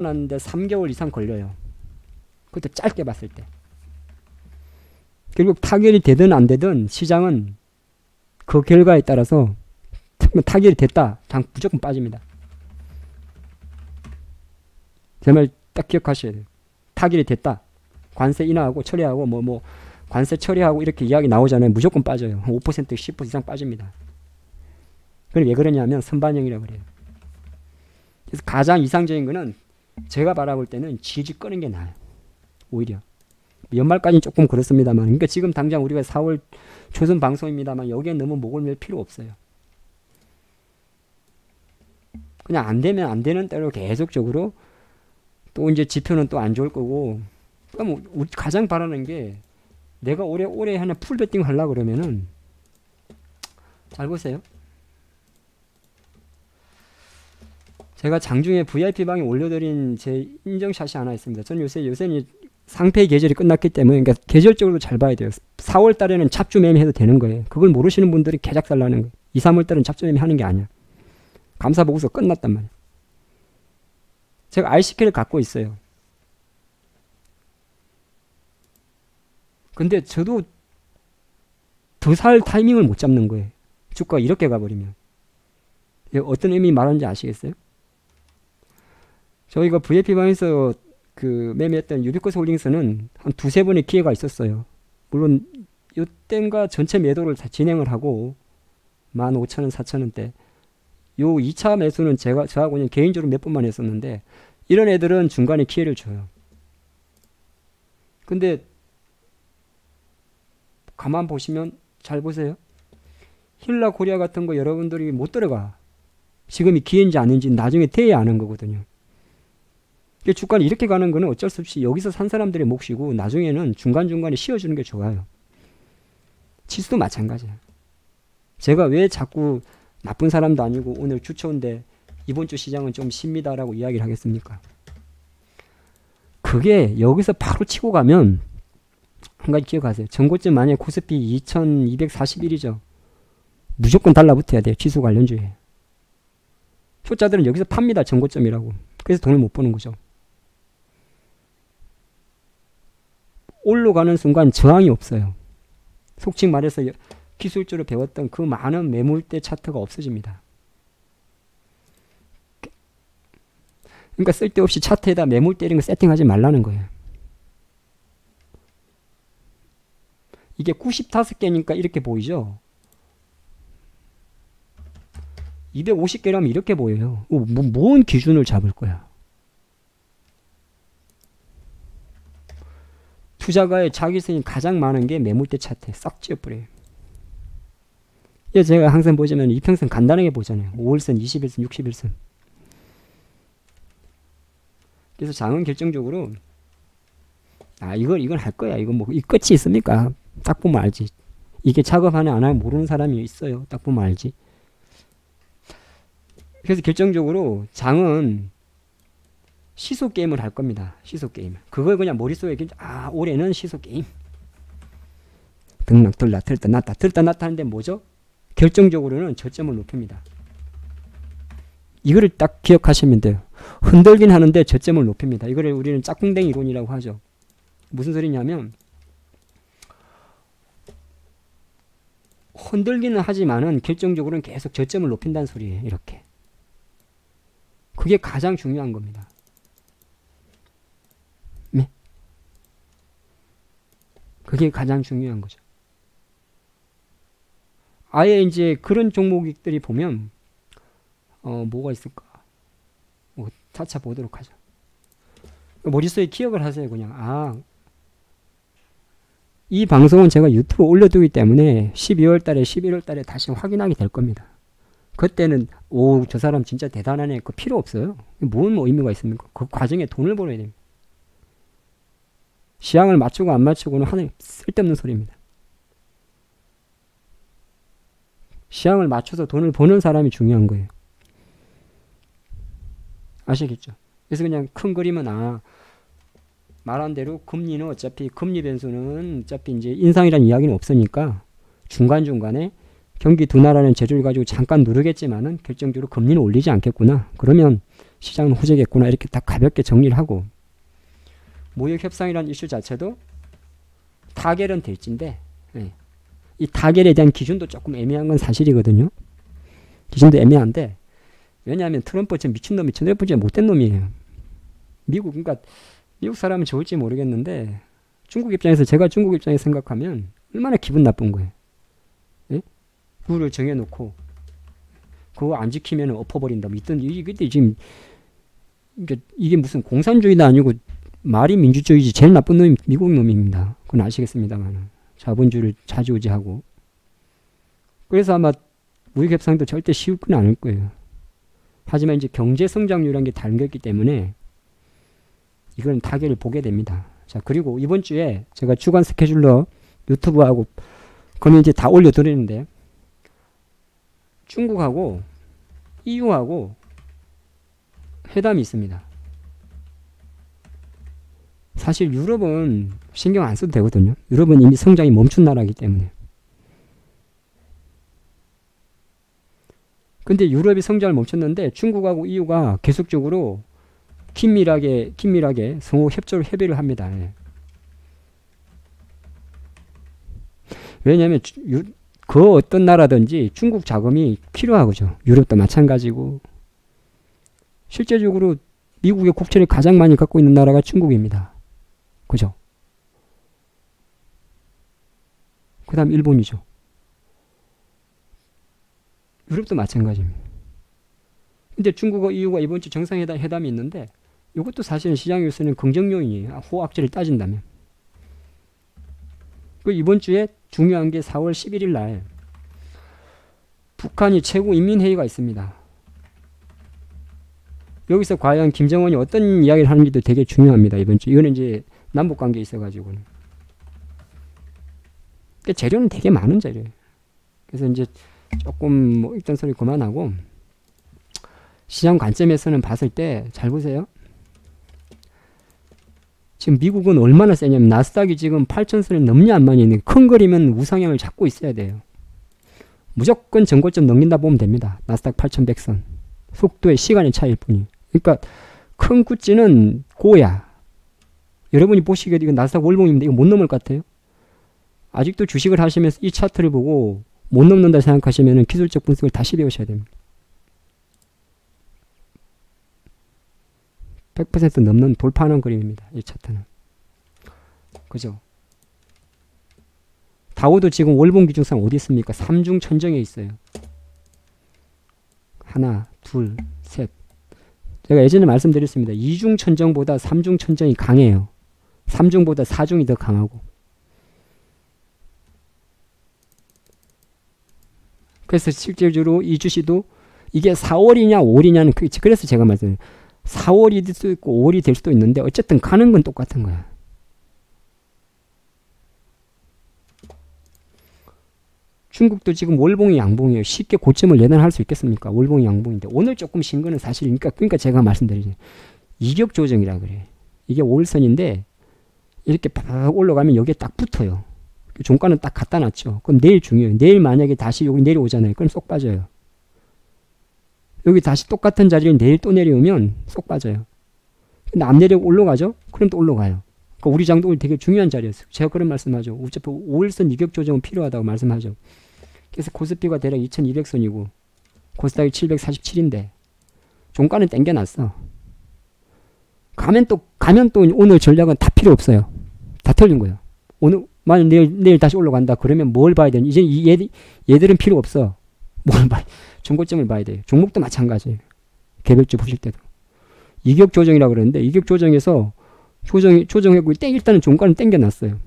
하는데 3개월 이상 걸려요. 그것도 짧게 봤을 때. 결국 타결이 되든 안 되든 시장은 그 결과에 따라서 타결이 됐다. 무조건 빠집니다. 제 말 딱 기억하셔야 돼요. 타결이 됐다. 관세 인하하고 처리하고 관세 처리하고 이렇게 이야기 나오잖아요. 무조건 빠져요. 5% 10% 이상 빠집니다. 그럼 왜 그러냐면 선반영이라고 그래요. 그래서 가장 이상적인 거는 제가 바라볼 때는 질질 끄는 게 나아요. 오히려. 연말까지는 조금 그렇습니다만. 그러니까 지금 당장 우리가 4월 초순 방송입니다만 여기에 너무 목을 맬 필요 없어요. 그냥 안 되면 안 되는 대로 계속적으로 또 이제 지표는 또 안 좋을 거고. 그러니까 우리 가장 바라는 게 내가 올해 하나 풀베팅 하려고 그러면은 잘 보세요. 제가 장중에 VIP방에 올려드린 제 인정샷이 하나 있습니다. 저는 요새는 상패 계절이 끝났기 때문에 그러니까 계절적으로 잘 봐야 돼요. 4월 달에는 잡주 매매해도 되는 거예요. 그걸 모르시는 분들이 개작살나는 거예요. 2, 3월 달은 잡주 매매 하는 게 아니야. 감사보고서 끝났단 말이에요. 제가 RCK를 갖고 있어요. 근데 저도 더 살 타이밍을 못 잡는 거예요. 주가가 이렇게 가버리면. 어떤 의미 말하는지 아시겠어요? 저희가 VIP방에서 그 매매했던 유비코스 홀딩스는 한 두세 번의 기회가 있었어요. 물론 이땐가 전체 매도를 다 진행을 하고 15,000원, 4,000원대 요 2차 매수는 저하고는 개인적으로 몇 번만 했었는데 이런 애들은 중간에 기회를 줘요. 근데 가만 보시면 잘 보세요. 힐라 코리아 같은 거 여러분들이 못 들어가. 지금이 기회인지 아닌지 나중에 돼야 아는 거거든요. 주가는 이렇게 가는 거는 어쩔 수 없이 여기서 산 사람들의 몫이고 나중에는 중간중간에 쉬어주는 게 좋아요. 지수도 마찬가지예요. 제가 왜 자꾸 나쁜 사람도 아니고 오늘 주초인데 이번 주 시장은 좀 쉽니다라고 이야기를 하겠습니까? 그게 여기서 바로 치고 가면 한 가지 기억하세요. 전고점 만약에 코스피 2241이죠. 무조건 달라붙어야 돼요. 지수 관련주에. 초짜들은 여기서 팝니다. 전고점이라고. 그래서 돈을 못 버는 거죠. 올라가는 순간 저항이 없어요. 속칭 말해서 기술적으로 배웠던 그 많은 매물대 차트가 없어집니다. 그러니까 쓸데없이 차트에다 매물대 이런 거 세팅하지 말라는 거예요. 이게 95개니까 이렇게 보이죠? 250개라면 이렇게 보여요. 뭔 기준을 잡을 거야? 투자가의 자기성이 가장 많은 게 매물대 차트에 싹 찌어버려요. 제가 항상 보자면 이평선 간단하게 보잖아요. 5일선, 21선, 61선. 그래서 장은 결정적으로 이건 할 거야. 이건 이 끝이 있습니까? 딱 보면 알지. 이게 작업하나 안 하나 모르는 사람이 있어요. 딱 보면 알지. 그래서 결정적으로 장은 시소 게임을 할 겁니다. 시소 게임을. 그걸 그냥 머릿속에 올해는 시소 게임. 등락 들락 들다 놨다 들다 놨다 하는데 뭐죠? 결정적으로는 저점을 높입니다. 이거를 딱 기억하시면 돼요. 흔들긴 하는데 저점을 높입니다. 이거를 우리는 짝꿍댕이 이론이라고 하죠. 무슨 소리냐면 흔들기는 하지만은 결정적으로는 계속 저점을 높인다는 소리예요. 이렇게. 그게 가장 중요한 겁니다. 네? 그게 가장 중요한 거죠. 아예 이제 그런 종목들이 보면 뭐가 있을까? 차차 보도록 하죠. 머릿속에 기억을 하세요. 그냥 이 방송은 제가 유튜브에 올려두기 때문에 12월 달에 11월 달에 다시 확인하게 될 겁니다. 그때는 저 사람 진짜 대단하네. 그 필요 없어요. 뭔 의미가 있습니까? 그 과정에 돈을 벌어야 됩니다. 시향을 맞추고 안 맞추고는 하나의 쓸데없는 소리입니다. 시향을 맞춰서 돈을 버는 사람이 중요한 거예요. 아시겠죠? 그래서 그냥 큰 그림은 말한 대로 금리는 어차피 금리 변수는 어차피 이제 인상이라는 이야기는 없으니까 중간중간에 경기 둔화라는 재주를 가지고 잠깐 누르겠지만은 결정적으로 금리는 올리지 않겠구나. 그러면 시장은 호재겠구나 이렇게 딱 가볍게 정리를 하고 무역 협상이라는 이슈 자체도 타결은 될진데 예. 이 타결에 대한 기준도 조금 애매한 건 사실이거든요. 기준도 애매한데 왜냐하면 트럼프 저 미친놈이 천대부지에 못된 놈이에요. 그러니까 미국 사람은 좋을지 모르겠는데 중국 입장에서 제가 중국 입장에서 생각하면 얼마나 기분 나쁜 거예요. 예? 룰을 정해놓고 그거 안 지키면 엎어버린다. 이게 지금 이게 무슨 공산주의도 아니고 말이 민주주의지 제일 나쁜 놈이 미국 놈입니다. 그건 아시겠습니다만 자본주의를 좌지우지하고 그래서 아마 무역 협상도 절대 쉬울 건 아닐 거예요. 하지만 이제 경제 성장률이라는 게 다른 거기 때문에 이건 타결을 보게 됩니다. 자, 그리고 이번 주에 제가 주간 스케줄러 유튜브하고 그러면 이제 다 올려드리는데 중국하고 EU하고 회담이 있습니다. 사실 유럽은 신경 안 써도 되거든요. 유럽은 이미 성장이 멈춘 나라이기 때문에. 근데 유럽이 성장을 멈췄는데 중국하고 EU가 계속적으로 긴밀하게 상호 협조를 합니다. 예. 왜냐하면 그 어떤 나라든지 중국 자금이 필요하죠. 유럽도 마찬가지고. 실제적으로 미국의 국채를 가장 많이 갖고 있는 나라가 중국입니다. 그죠? 그 다음 일본이죠. 유럽도 마찬가지입니다. 근데 중국과 EU가 이번 주 정상회담이 있는데 이것도 사실은 시장에서는 긍정 요인이에요. 호악질을 따진다면. 그 이번 주에 중요한 게 4월 11일 날 북한이 최고인민회의가 있습니다. 여기서 과연 김정은이 어떤 이야기를 하는지도 되게 중요합니다. 이번 주. 이거는 이제 남북관계에 있어가지고는. 그러니까 재료는 되게 많은 재료예요. 그래서 이제 조금 뭐 읽던 소리 그만하고 시장 관점에서는 봤을 때 잘 보세요. 지금 미국은 얼마나 세냐면 나스닥이 지금 8,000선을 넘냐 안 많이 있는 큰 그림은 우상향을 잡고 있어야 돼요. 무조건 전고점 넘긴다 보면 됩니다. 나스닥 8,100선. 속도의 시간의 차이일 뿐이. 그러니까 큰 구찌는 고야. 여러분이 보시기에도 이거 나스닥 월봉입니다. 이거 못 넘을 것 같아요. 아직도 주식을 하시면서 이 차트를 보고 못 넘는다 생각하시면 기술적 분석을 다시 배우셔야 됩니다. 100% 넘는 돌파하는 그림입니다. 이 차트는. 그죠? 다우도 지금 월봉 기준상 어디 있습니까? 3중 천정에 있어요. 하나, 둘, 셋. 제가 예전에 말씀드렸습니다. 2중 천정보다 3중 천정이 강해요. 3중보다 4중이 더 강하고. 그래서 실질적으로 이 주시도 이게 4월이냐 5월이냐는 그래서 제가 말씀드려요. 4월이 될 수도 있고 5월이 될 수도 있는데 어쨌든 가는 건 똑같은 거야. 중국도 지금 월봉이 양봉이에요. 쉽게 고점을 예단할 수 있겠습니까? 월봉이 양봉인데 오늘 조금 신 거는 사실 그러니까 제가 말씀드리죠. 이격 조정이라 그래. 이게 5일선인데 이렇게 팍 올라가면 여기에 딱 붙어요. 종가는 딱 갖다 놨죠. 그럼 내일 중요해요. 내일 만약에 다시 여기 내려오잖아요. 그럼 쏙 빠져요. 여기 다시 똑같은 자리를 내일 또 내려오면 쏙 빠져요. 근데 안 내려오고 올라가죠? 그럼 또 올라가요. 그러니까 우리 장도 오늘 되게 중요한 자리였어요. 제가 그런 말씀하죠. 어차피 5일선 이격 조정은 필요하다고 말씀하죠. 그래서 코스피가 대략 2200선이고 코스닥이 747인데 종가는 땡겨놨어. 가면 또 오늘 전략은 다 필요 없어요. 다 틀린 거예요. 오늘 만약 내일 다시 올라간다 그러면 뭘 봐야 되니? 이제 얘들은 필요 없어. 뭘 봐? 종고점을 봐야 돼요. 종목도 마찬가지예요. 개별주 보실 때도. 이격 조정이라고 그러는데 이격 조정에서 조정했고 일단은 종가는 땡겨놨어요.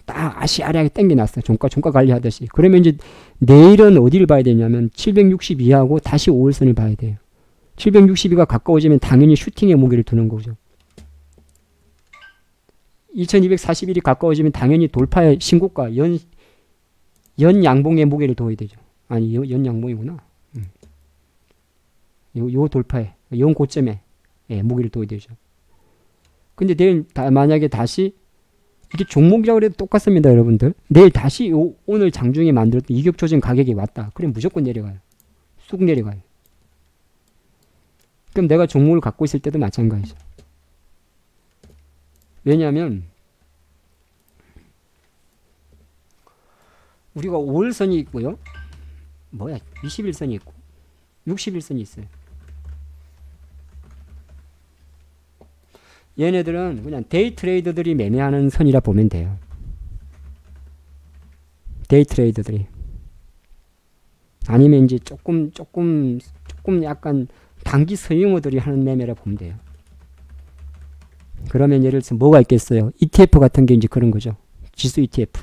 딱 아시아리하게 땡겨놨어요. 종가 관리하듯이. 그러면 이제 내일은 어디를 봐야 되냐면 762하고 다시 5일선을 봐야 돼요. 762가 가까워지면 당연히 슈팅의 무게를 두는 거죠. 2241이 가까워지면 당연히 돌파의 신고가 연 양봉의 무게를 둬야 되죠. 아니 연 양봉이구나. 요 돌파에 연 고점에 무게를 둬야 되죠. 근데 내일 만약에 다시 이게 종목이라고 해도 똑같습니다. 여러분들. 내일 다시 오늘 장중에 만들었던 이격 조정 가격이 왔다. 그럼 무조건 내려가요. 쑥 내려가요. 그럼 내가 종목을 갖고 있을 때도 마찬가지죠. 왜냐하면 우리가 5일선이 있고요. 21선이 있고 61선이 있어요. 얘네들은 그냥 데이 트레이더들이 매매하는 선이라 보면 돼요. 데이 트레이더들이. 아니면 이제 조금 약간 단기 서잉어들이 하는 매매라 보면 돼요. 그러면 예를 들어서 뭐가 있겠어요? ETF 같은 게 이제 그런 거죠. 지수 ETF.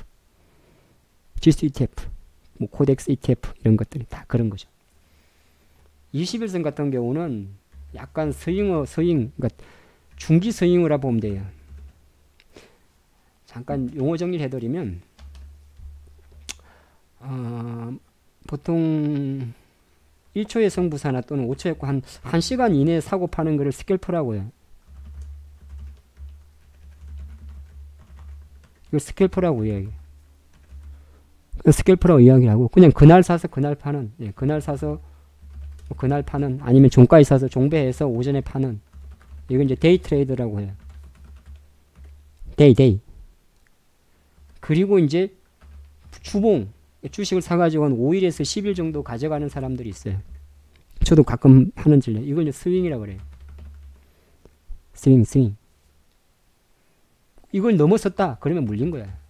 뭐 코덱스 ETF 이런 것들이 다 그런 거죠. 21선 같은 경우는 약간 그러니까 중기 서잉어라 보면 돼요. 잠깐 용어 정리를 해드리면 보통 1초의 성부사나 또는 5초의 한 1시간 이내에 사고 파는 거를 스캘프라고 해요. 이거 스캘프라고 이야기해요. 스캘프라고 이야기하고 그냥 그날 사서 그날 파는, 그날 사서 그날 파는, 아니면 종가에 사서 종배해서 오전에 파는, 이건 이제 데이 트레이더라고 해요. 데이. 그리고 이제 주봉, 주식을 사가지고 한 5일에서 10일 정도 가져가는 사람들이 있어요. 저도 가끔 하는 진료. 이걸 이제 스윙이라고 그래요. 스윙. 이걸 넘어섰다. 그러면 물린 거야.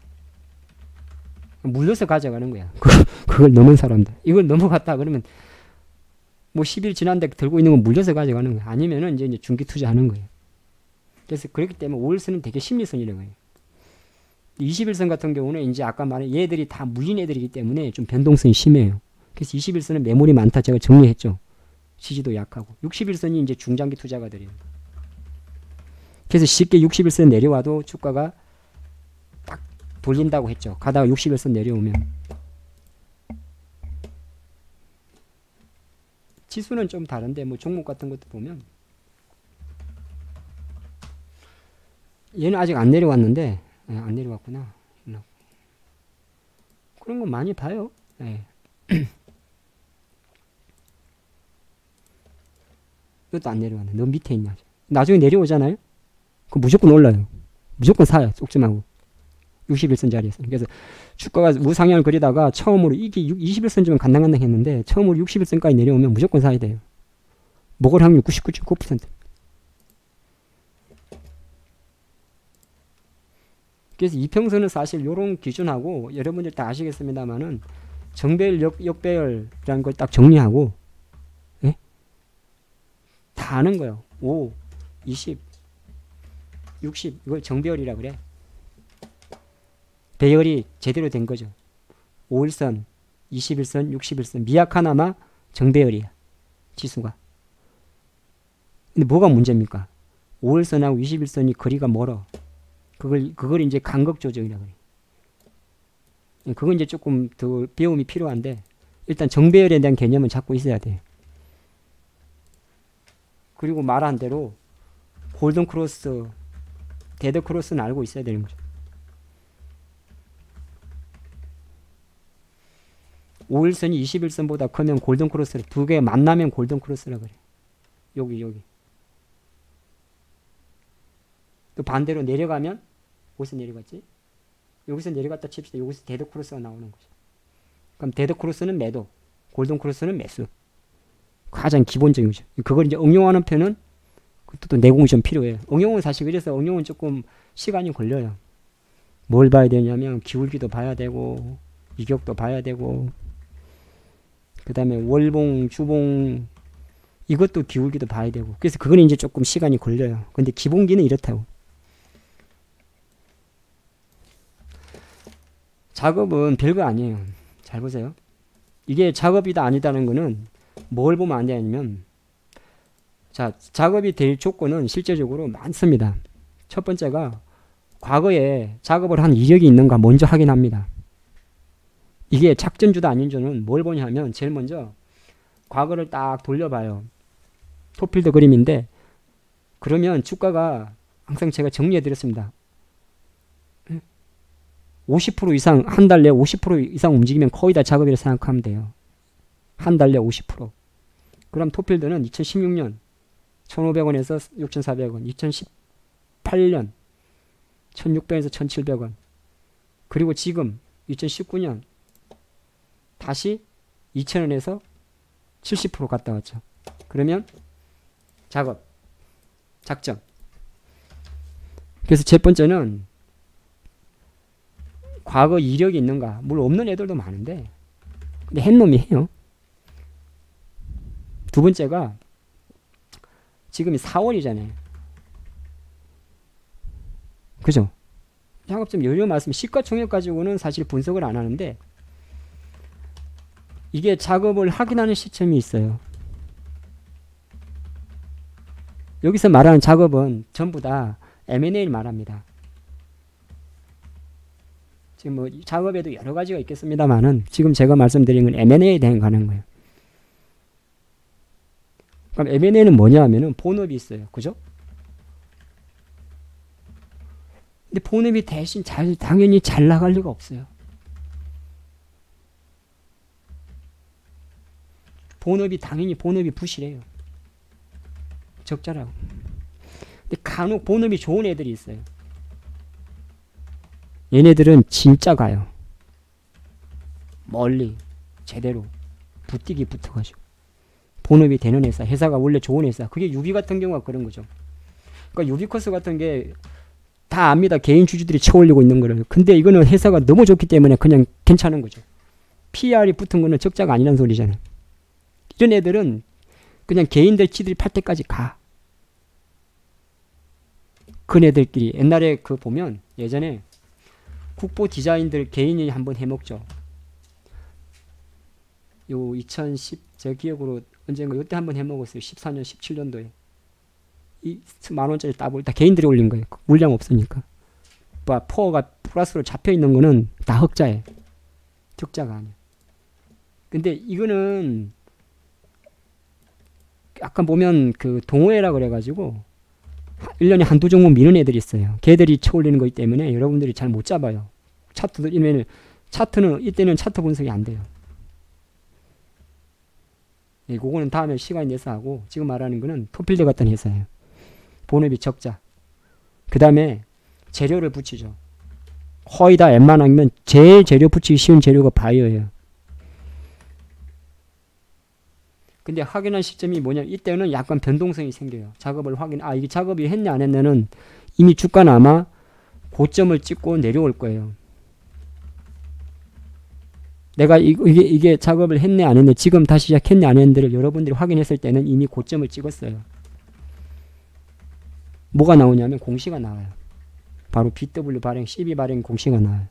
물려서 가져가는 거야. 그걸 넘은 사람들. 이걸 넘어갔다. 그러면 뭐 10일 지난데 들고 있는 건 물려서 가져가는 거야. 아니면은 이제 중기 투자하는 거예요. 그래서 그렇기 때문에 5일선은 되게 심리선이라고 해요. 21선 같은 경우는 이제 아까 말한 얘들이 다 물린 애들이기 때문에 좀 변동성이 심해요. 그래서 21선은 매물이 많다 제가 정리했죠. 지지도 약하고. 61선이 이제 중장기 투자가들이에요. 그래서 쉽게 61선 내려와도 주가가 딱 돌린다고 했죠. 가다가 61선 내려오면. 지수는 좀 다른데 뭐 종목 같은 것도 보면 얘는 아직 안 내려왔는데 안 내려왔구나. 그런 거 많이 봐요. 이것도 안 내려왔네. 너 밑에 있냐. 나중에 내려오잖아요. 그럼 무조건 올라요. 무조건 사요. 쏙지 말고. 61선 자리에서. 그래서 주가가 우상향을 그리다가 처음으로 이게 21선 좀 간당간당 했는데 처음으로 61선까지 내려오면 무조건 사야 돼요. 먹을 확률 99.9%. 그래서 이평선은 사실 요런 기준하고 여러분들 다 아시겠습니다만은 정배열, 역배열이라는 걸 딱 정리하고 다 아는 거예요. 5, 20, 60 이걸 정배열이라 그래. 배열이 제대로 된 거죠. 5일선, 21선, 61선 미약하나마 정배열이야. 지수가. 근데 뭐가 문제입니까? 5일선하고 21선이 거리가 멀어. 그걸 이제 간극 조정이라고 해요. 그건 이제 조금 더 배움이 필요한데 일단 정배열에 대한 개념은 잡고 있어야 돼요. 그리고 말한 대로 골든 크로스, 데드 크로스는 알고 있어야 되는 거죠. 5일선이 21선보다 크면 골든 크로스를 두 개 만나면 골든 크로스라 그래. 여기. 또 반대로 내려가면 어디서 내려갔지? 여기서 내려갔다 칩시다. 여기서 데드 크로스가 나오는 거죠. 그럼 데드 크로스는 매도, 골든 크로스는 매수. 가장 기본적인 거죠. 그걸 이제 응용하는 편은 또 내공이 좀 필요해요. 응용은 사실 그래서 응용은 조금 시간이 걸려요. 뭘 봐야 되냐면 기울기도 봐야 되고 이격도 봐야 되고 그 다음에 월봉, 주봉 이것도 기울기도 봐야 되고 그래서 그건 이제 조금 시간이 걸려요. 근데 기본기는 이렇다고. 작업은 별거 아니에요. 잘 보세요. 이게 작업이다 아니다는 거는 뭘 보면 안 되냐면 자, 작업이 될 조건은 실제적으로 많습니다. 첫 번째가 과거에 작업을 한 이력이 있는가 먼저 확인합니다. 이게 작전주다 아닌주는 뭘 보냐 하면 제일 먼저 과거를 딱 돌려봐요. 토필드 그림인데 그러면 주가가 항상 제가 정리해드렸습니다. 50% 이상 한 달 내에 50% 이상 움직이면 거의 다 작업이라고 생각하면 돼요. 한 달 내에 50%. 그럼 토필드는 2016년 1,500원에서 6,400원. 2018년 1,600원에서 1,700원. 그리고 지금 2019년 다시 2,000원에서 70% 갔다 왔죠. 그러면 작전. 그래서 첫 번째는 과거 이력이 있는가. 물론 없는 애들도 많은데 근데 햇놈이 해요. 두 번째가 지금이 4월이잖아요. 그죠? 작업점 여러 말씀 시가총액 가지고는 사실 분석을 안 하는데 이게 작업을 확인하는 시점이 있어요. 여기서 말하는 작업은 전부 다 M&A를 말합니다. 지금 뭐 작업에도 여러 가지가 있겠습니다만은 지금 제가 말씀드린 건 M&A에 대한 가는 거예요. 그럼 M&A는 뭐냐 하면은 본업이 있어요. 그죠? 근데 본업이 대신 당연히 잘 나갈 리가 없어요. 본업이 부실해요. 적자라고. 근데 간혹 본업이 좋은 애들이 있어요. 얘네들은 진짜 가요. 멀리 제대로 붙뛰기 붙어가지고 본업이 되는 회사가 원래 좋은 회사. 그게 유비 같은 경우가 그런 거죠. 그러니까 유비커스 같은 게 다 압니다. 개인 주주들이 쳐올리고 있는 거를. 근데 이거는 회사가 너무 좋기 때문에 그냥 괜찮은 거죠. PR이 붙은 거는 적자가 아니라는 소리잖아요. 이런 애들은 그냥 개인들 지들이 팔 때까지 가. 그네들끼리 옛날에 그 보면 예전에 국보 디자인들 개인이 한번 해먹죠. 요 2010 제 기억으로 언젠가 요때 한번 해먹었어요. 14년 17년도에 이 10,000원짜리 따볼 다 개인들이 올린 거예요. 물량 없으니까. 포어가 플러스로 잡혀있는 거는 다 흑자예요. 적자가 아니에요. 근데 이거는 약간 보면 그 동호회라 그래가지고 1년에 한두 종목 미는 애들이 있어요. 걔들이 쳐올리는 거기 때문에 여러분들이 잘 못 잡아요. 차트는 이때는 차트 분석이 안 돼요. 예, 그거는 다음에 시간 내서 하고 지금 말하는 거는 토필드 같은 회사예요. 본업이 적자. 그 다음에 재료를 붙이죠. 거의 다 웬만하면 제일 재료 붙이기 쉬운 재료가 바이오예요. 근데 확인한 시점이 뭐냐면 이때는 약간 변동성이 생겨요. 작업을 이게 작업이 했냐 안 했냐는 이미 주가는 아마 고점을 찍고 내려올 거예요. 내가 이게 작업을 했네 안 했네 지금 다시 시작했네 안 했네를 여러분들이 확인했을 때는 이미 고점을 찍었어요. 뭐가 나오냐면 공시가 나와요. 바로 BW 발행, CB 발행 공시가 나와요.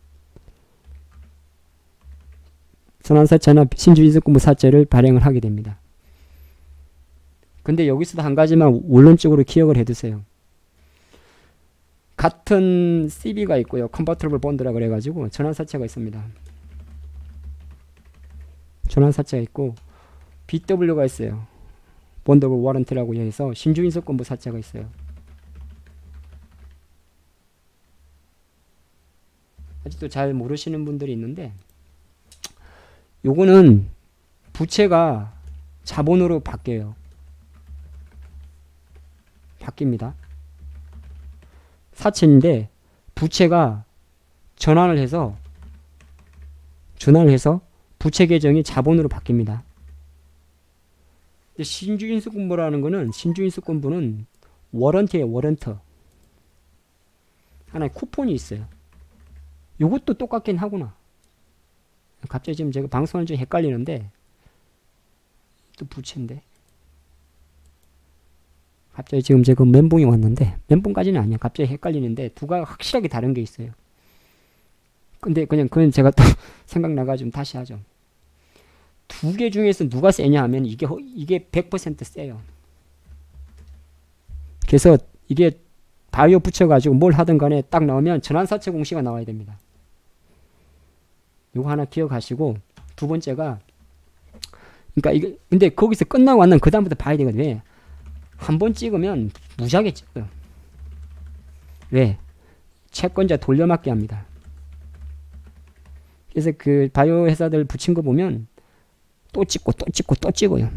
선한사채나 신주인수권부 사채를 발행을 하게 됩니다. 근데 여기서도 한 가지만 원론적으로 기억을 해두세요. 같은 CB가 있고요. 컨버터블 본드라 그래가지고 전환사채가 있습니다. 전환사채가 있고 BW가 있어요. 본더블 워런티라고 해서 신주인수권부 사채가 있어요. 아직도 잘 모르시는 분들이 있는데 요거는 부채가 자본으로 바뀌어요. 바뀝니다. 사채인데 부채가 전환을 해서 부채 계정이 자본으로 바뀝니다. 신주인수권부라는 거는 신주인수권부는 워런티예요. 워런터. 하나의 쿠폰이 있어요. 요것도 똑같긴 하구나. 갑자기 지금 제가 방송하는 중에 헷갈리는데 또 부채인데 갑자기 지금 제가 멘붕이 왔는데 멘붕까지는 아니야. 갑자기 헷갈리는데 두가 확실하게 다른 게 있어요. 근데 그건 제가 또 생각나가지고 다시 하죠. 두 개 중에서 누가 세냐 하면 이게 100% 세요. 그래서 이게 바이오 붙여가지고 뭘 하든 간에 딱 나오면 전환사채 공시가 나와야 됩니다. 요거 하나 기억하시고 두 번째가 그러니까 이게 근데 거기서 끝나고 왔는 그 다음부터 봐야 되거든. 왜? 한 번 찍으면 무지하게 찍어요. 왜? 채권자 돌려막기 합니다. 그래서 그 바이오 회사들 붙인 거 보면 또 찍고 또 찍고 또 찍어요.